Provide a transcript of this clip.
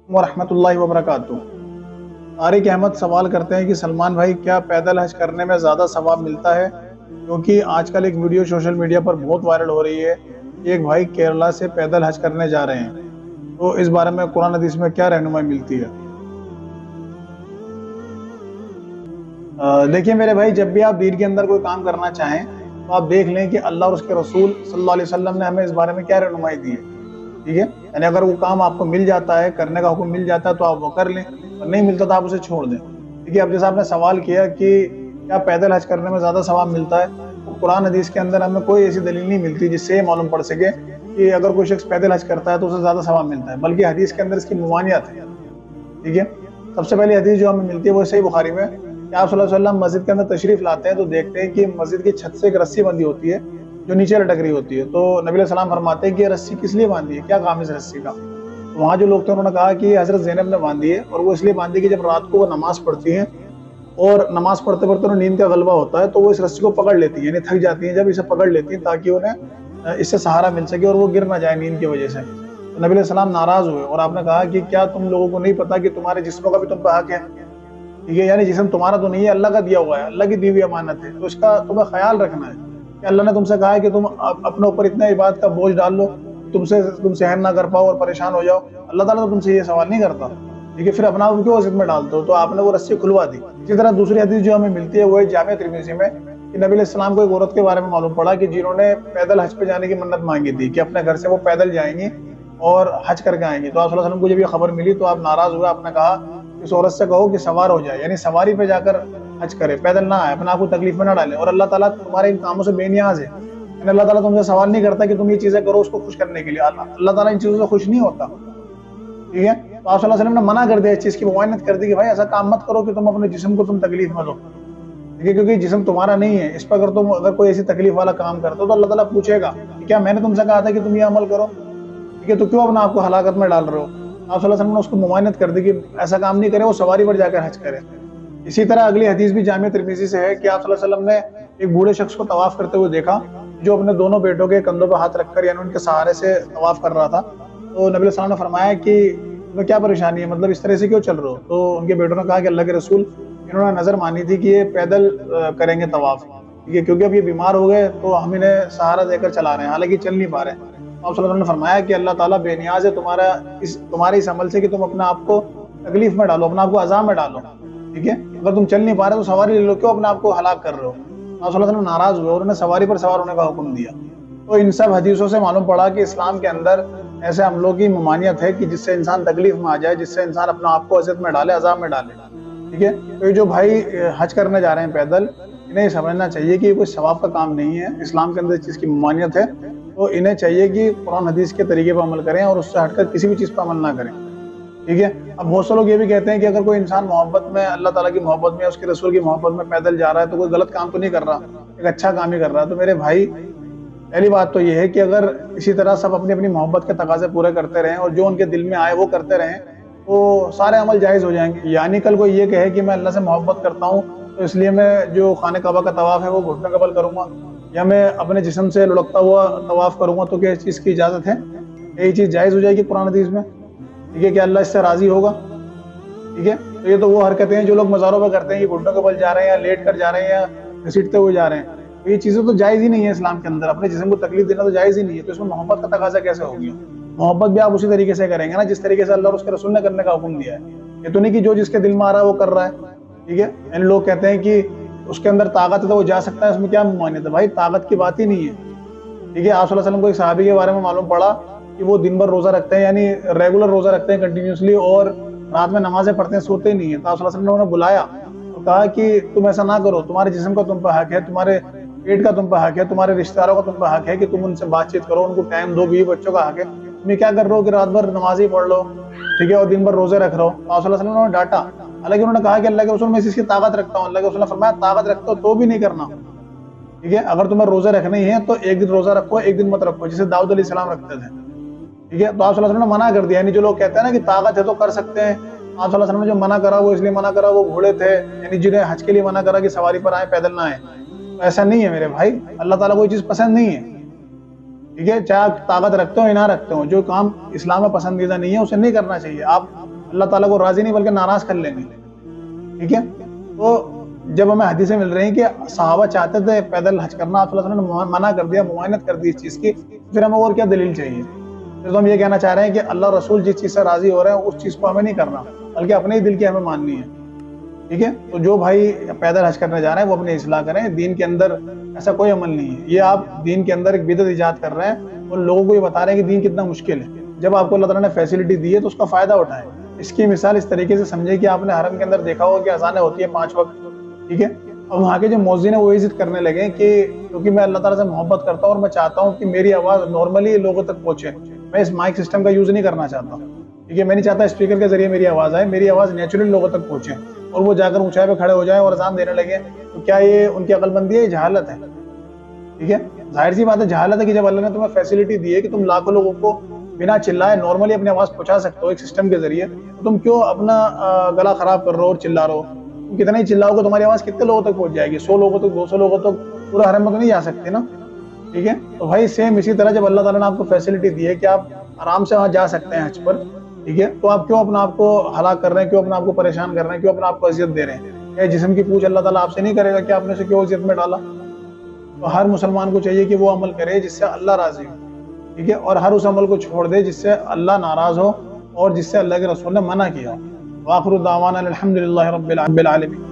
ورحمۃ اللہ وبرکاتہ۔ طارق احمد سوال کرتے ہیں کہ سلمان بھائی کیا پیدل حج کرنے میں زیادہ ثواب ملتا ہے؟ کیونکہ آج کل ایک ویڈیو سوشل میڈیا پر بہت وائرل ہو رہی ہے کہ ایک بھائی کیرلا سے پیدل حج کرنے جا رہے ہیں، تو اس بارے میں قرآن حدیث میں کیا رہنمائی ملتی ہے؟ دیکھیں میرے بھائی، جب بھی آپ دین کے اندر کوئی کام کرنا چاہیں تو آپ دیکھ لیں کہ اللہ اور اس کے رسول صلی اللہ علیہ وسلم نے ہمیں اس بارے میں کیا رہنمائی دی ہے۔ ٹھیک ہے، یعنی اگر وہ کام آپ کو مل جاتا ہے، کرنے کا حکم مل جاتا ہے تو آپ وہ کر لیں، اور نہیں ملتا تو آپ اسے چھوڑ دیں۔ ٹھیک ہے، اب جیسا آپ نے سوال کیا کہ کیا پیدل حج کرنے میں زیادہ ثواب ملتا ہے، تو قرآن حدیث کے اندر ہمیں کوئی ایسی دلیل نہیں ملتی جس سے یہ معلوم پڑ سکے کہ اگر کوئی شخص پیدل حج کرتا ہے تو اسے زیادہ ثواب ملتا ہے، بلکہ حدیث کے اندر اس کی ممانعت ہے۔ ٹھیک ہے، سب سے پہلی حدیث جو ہمیں ملتی ہے وہ صحیح بخاری میں کہ آپ صلی اللہ علیہ وسلم مسجد کے اندر تشریف لاتے ہیں تو دیکھتے ہیں کہ مسجد کی چھت سے ایک رسی بندھی ہوتی ہے جو نیچے لٹک رہی ہوتی ہے، تو نبی علیہ السلام فرماتے ہیں کہ یہ رسی کس لیے باندھی ہے، کیا کام ہے اس رسی کا؟ تو وہاں جو لوگ تھے انہوں نے کہا کہ حضرت زینب نے باندھی ہے، اور وہ اس لیے باندھی کہ جب رات کو وہ نماز پڑھتی ہیں اور نماز پڑھتے پڑھتے انہیں نیند کا غلبہ ہوتا ہے تو وہ اس رسی کو پکڑ لیتی ہیں، یعنی تھک جاتی ہیں جب اسے پکڑ لیتی ہیں تاکہ انہیں اس سے سہارا مل سکے اور وہ گر نہ جائے نیند کی وجہ سے۔ تو نبی علیہ السلام ناراض ہوئے اور آپ نے کہا کہ کیا تم لوگوں کو نہیں پتا کہ تمہارے جسموں کا بھی تم پہ حق ہے؟ ٹھیک ہے، یعنی جسم تمہارا تو نہیں ہے، اللہ کا دیا ہوا ہے، اللہ کی دی ہوئی امانت ہے، تو اس کا تمہیں خیال رکھنا ہے کہ اللہ نے تم سے کہا ہے کہ تم اپنے اوپر اتنا عبادت کا بوجھ ڈال لو تم سہن نہ کر پاؤ اور پریشان ہو جاؤ، اللہ تعالیٰ تو تم سے یہ سوال نہیں کرتا۔ ٹھیک ہے، پھر اپنا آپ کیوں عزت میں ڈالتے ہو؟ تو آپ نے وہ رسی کھلوا دی۔ اسی طرح دوسری حدیث جو ہمیں ملتی ہے وہ ہے جامع ترمذی میں کہ نبی علیہ السلام کو ایک عورت کے بارے میں معلوم پڑا کہ جنہوں نے پیدل حج پہ جانے کی منت مانگی تھی کہ اپنے گھر سے وہ پیدل جائیں گی اور حج کر کے آئیں گی، تو آپ صلی اللہ علیہ وسلم کو جب یہ خبر ملی تو آپ ناراض ہوئے، آپ نے کہا اس عورت سے کہو کہ سوار ہو جائے، یعنی سواری پہ جا کر حج کرے، پیدل نہ آئے، اپنے آپ کو تکلیف میں نہ ڈالے، اور اللہ تعالیٰ تمہارے ان کاموں سے بے نیاز ہے، یعنی اللہ تعالیٰ تم سے سوال نہیں کرتا کہ تم یہ چیزیں کرو اس کو خوش کرنے کے لیے، اللہ تعالیٰ ان چیزوں سے خوش نہیں ہوتا۔ ٹھیک ہے، تو آپ صلی اللہ علیہ وسلم نے منع کر دیا، اس چیز کی ممانعت کر دی کہ بھائی ایسا کام مت کرو کہ تم اپنے جسم کو تم تکلیف میں دو۔ ٹھیک ہے، کیونکہ جسم تمہارا نہیں ہے، اس پر اگر کوئی ایسی تکلیف والا کام کرتے ہو تو اللہ تعالیٰ پوچھے گا کہ کیا میں نے تم سے کہا تھا کہ تم یہ عمل کرو؟ ٹھیک ہے، تو کیوں اپنا آپ کو ہلاکت میں ڈال رہے ہو؟ آپ صلی اللہ علیہ وسلم نے اس کو ممانعت کر دی کہ ایسا کام نہیں کرے، وہ سواری پر جا کر حج کرے۔ اسی طرح اگلی حدیث بھی جامع ترمذی سے ہے کہ آپ صلی اللہ علیہ وسلم نے ایک بوڑھے شخص کو طواف کرتے ہوئے دیکھا جو اپنے دونوں بیٹوں کے کندھوں پہ ہاتھ رکھ کر یعنی ان کے سہارے سے طواف کر رہا تھا، تو نبی علیہ السلام نے فرمایا کہ تمہیں کیا پریشانی ہے، مطلب اس طرح سے کیوں چل رہے ہو؟ تو ان کے بیٹوں نے کہا کہ اللہ کے رسول، انہوں نے نظر مانی تھی کہ یہ پیدل کریں گے طواف، ٹھیک ہے، کیونکہ اب یہ بیمار ہو گئے تو ہم انہیں سہارا دے کر چلا رہے ہیں، حالانکہ چل نہیں پا رہے ہیں۔ آپ صلی اللہ علیہ وسلم نے فرمایا کہ اللہ تعالیٰ بے نیاز ہے تمہارے اس عمل سے کہ تم اپنا آپ کو تکلیف میں ڈالو، اپنا آپ کو عذاب میں ڈالو۔ ٹھیک ہے، اگر تم چل نہیں پا رہے تو سواری لے لو، کیوں اپنے آپ کو ہلاک کر رہے ہو؟ آپ صلی اللہ علیہ وسلم ناراض ہوئے اور انہیں سواری پر سوار ہونے کا حکم دیا۔ تو ان سب حدیثوں سے معلوم پڑا کہ اسلام کے اندر ایسے عملوں کی ممانعت ہے کہ جس سے انسان تکلیف میں آ جائے، جس سے انسان اپنا آپ کو اذیت میں ڈالے، عذاب میں ڈالے۔ ٹھیک ہے، تو یہ جو بھائی حج کرنے جا رہے ہیں پیدل، انہیں یہ سمجھنا چاہیے کہ یہ کوئی ثواب کا کام نہیں ہے، اسلام کے اندر اس چیز کی ممانعت ہے، تو انہیں چاہیے کہ قرآن حدیث کے طریقے پر عمل کریں اور اس سے ہٹ کر کسی بھی چیز پر عمل نہ کریں۔ ٹھیک ہے، اب بہت سے لوگ یہ بھی کہتے ہیں کہ اگر کوئی انسان محبت میں، اللہ تعالیٰ کی محبت میں، اس کے رسول کی محبت میں پیدل جا رہا ہے تو کوئی غلط کام تو نہیں کر رہا، ایک اچھا کام ہی کر رہا ہے۔ تو میرے بھائی، پہلی بات تو یہ ہے کہ اگر اسی طرح سب اپنی اپنی محبت کے تقاضے پورے کرتے رہیں اور جو ان کے دل میں آئے وہ کرتے رہیں تو سارے عمل جائز ہو جائیں گے۔ یعنی کل کوئی یہ کہے کہ میں اللہ سے محبت کرتا ہوں تو اس لیے میں جو خانہ کعبہ کا طواف ہے وہ گھٹنے قبل کروں گا، یا میں اپنے جسم سے لڑکتا ہوا طواف کروں گا، تو کیا اس چیز کی اجازت ہے؟ یہی چیز جائز ہو جائے گی قرآن حدیث میں؟ ٹھیک ہے، کہ اللہ اس سے راضی ہوگا؟ ٹھیک ہے، تو یہ تو وہ حرکتیں ہیں جو لوگ مزاروں پہ کرتے ہیں، یہ گھٹنوں کے بل جا رہے ہیں یا لیٹ کر جا رہے ہیں یا گھسیٹتے ہوئے جا رہے ہیں، تو یہ چیزیں تو جائز ہی نہیں ہے اسلام کے اندر، اپنے جسم کو تکلیف دینا تو جائز ہی نہیں ہے، تو اس میں محبت کا تقاضا کیسے ہو گیا؟ محبت بھی آپ اسی طریقے سے کریں گے نا جس طریقے سے اللہ اور اس کے رسول نے کرنے کا حکم دیا ہے، یہ تو نہیں کہ جو جس کے دل میں آ رہا ہے وہ کر رہا ہے۔ ٹھیک ہے، یعنی لوگ کہتے ہیں کہ اس کے اندر طاقت ہے تو وہ جا سکتا ہے، اس میں کیا ممانعت ہے؟ بھائی طاقت کی بات ہی نہیں ہے۔ ٹھیک ہے، آپ صلی اللہ علیہ وسلم کو ایک صحابی کے بارے میں معلوم پڑا کہ وہ دن بھر روزہ رکھتے ہیں، یعنی ریگولر روزہ رکھتے ہیں کنٹینیوسلی، اور رات میں نمازیں پڑھتے ہیں، سوتے نہیں ہیں۔ تو آپ صلی اللہ علیہ وسلم نے انہیں بلایا اور کہا کہ تم ایسا نہ کرو، تمہارے جسم کا تم پہ حق ہے، تمہارے پیٹ کا تم پہ حق ہے، تمہارے رشتہ داروں کا تم پہ حق ہے کہ تم ان سے بات چیت کرو، ان کو ٹائم دو، بیوی بچوں کا حق ہے، تم یہ کیا کر رہے ہو کہ رات بھر نماز ہی پڑھ لو، ٹھیک ہے، اور دن بھر روزے رکھ رہے ہو۔ آپ صلی اللہ علیہ وسلم نے ڈانٹا، حالانکہ انہوں نے کہا کہ اللہ کے رسول میں اس چیز کی طاقت رکھتا ہوں، اللہ کے رسول نے فرمایا طاقت رکھتے ہو تو بھی نہیں کرنا۔ ٹھیک ہے، اگر تمہیں روزے رکھنے ہی ہیں تو ایک دن روزہ رکھو، ایک دن مت رکھو، جسے داؤد علیہ السلام رکھتے تھے۔ ٹھیک ہے، تو آپ صلی اللہ علیہ وسلم نے منع کر دیا، یعنی جو لوگ کہتے ہیں نا کہ طاقت ہے تو کر سکتے ہیں، آپ صلی اللہ علیہ وسلم نے جو منع کرا وہ اس لیے منع کرا وہ بوڑھے تھے، یعنی جنہیں حج کے لیے منع کرا کہ سواری پر آئیں، پیدل نہ آئیں۔ ایسا نہیں ہے میرے بھائی، اللہ تعالیٰ کو یہ چیز پسند نہیں ہے۔ ٹھیک ہے، چاہے آپ طاقت رکھتے ہو یا نہ رکھتے ہو، جو کام اسلام میں پسندیدہ نہیں ہے اسے نہیں کرنا چاہیے۔ آپ اللہ تعالیٰ کو راضی نہیں بلکہ ناراض کر لیں گے. ٹھیک ہے. تو جب ہمیں حدیثیں مل رہی ہیں کہ صحابہ چاہتے تھے پیدل حج کرنا، آپ صلی اللہ علیہ وسلم نے منع کر دیا، ممانعت کر دی اس چیز کی، پھر ہمیں اور کیا دلیل چاہیے؟ پھر تو ہم یہ کہنا چاہ رہے ہیں کہ اللہ رسول جس چیز سے راضی ہو رہے ہیں اس چیز کو ہمیں نہیں کرنا، بلکہ اپنے ہی دل کی ہمیں ماننی ہے. ٹھیک ہے. تو جو بھائی پیدل حج کرنے جا رہے ہیں وہ اپنی اصلاح کریں. دین کے اندر ایسا کوئی عمل نہیں ہے. یہ آپ دین کے اندر ایک بدعت ایجاد کر رہے ہیں اور لوگوں کو یہ بتا رہے ہیں کہ دین کتنا مشکل ہے. جب آپ کو اللہ تعالیٰ نے فیسلٹی دی ہے تو اس کا فائدہ اٹھائیں. اس کی مثال اس طریقے سے سمجھے کہ آپ نے حرم کے اندر دیکھا ہوگا کہ اذانیں ہوتی ہیں 5 وقت. ٹھیک ہے. اور وہاں کے جو مؤذن ہیں وہ عزت کرنے لگے کہ کیونکہ میں اللہ تعالیٰ سے محبت کرتا ہوں اور میں چاہتا ہوں کہ میری آواز نارملی لوگوں تک پہنچے، میں اس مائک سسٹم کا یوز نہیں کرنا چاہتا. ٹھیک ہے. میں نہیں چاہتا اسپیکر کے ذریعے میری آواز آئے، میری آواز نیچرلی لوگوں تک پہنچے. اور وہ جا کر اونچائی پہ کھڑے ہو جائیں اور اذان دینے لگے، تو کیا یہ ان کی عقل مندی ہے؟ یہ جہالت ہے. ٹھیک ہے. ظاہر سی بات ہے جہالت ہے کہ جب اللہ نے تمہیں فیسلٹی دی ہے کہ تم لاکھوں لوگوں کو بنا چلائے نارملی اپنی آواز پہنچا سکتے ہو ایک سسٹم کے ذریعے، تو تم کیوں اپنا گلا خراب کر رہے ہو اور چلا رہے ہو؟ تم کتنا ہی چلاؤ گے تمہاری آواز کتنے لوگوں تک پہنچ جائے گی؟ 100 لوگوں تک، 200 لوگوں تک، پورا حرم میں تو نہیں جا سکتے نا. ٹھیک ہے. تو بھائی سیم اسی طرح جب اللہ تعالیٰ نے آپ کو فیسلٹی دی ہے کہ آپ آرام سے وہاں جا سکتے ہیں حج پر، ٹھیک ہے، تو آپ کیوں اپنا آپ کو ہلاک کر رہے ہیں؟ کیوں اپنا آپ کو پریشان کر رہے ہیں؟ کیوں اپنا آپ کو اذیت دے رہے ہیں؟ کیا جسم کی پوچھ اللہ تعالیٰ آپ سے نہیں کرے گا کہ آپ نے اسے کیوں اذیت میں ڈالا؟ تو ہر مسلمان کو چاہیے کہ وہ عمل کرے جس سے اللہ راضی ہو. ٹھیک ہے. اور ہر اس عمل کو چھوڑ دے جس سے اللہ ناراض ہو اور جس سے اللہ کے رسول نے منع کیا. وآخر دعوانا الحمد للہ رب العالمین.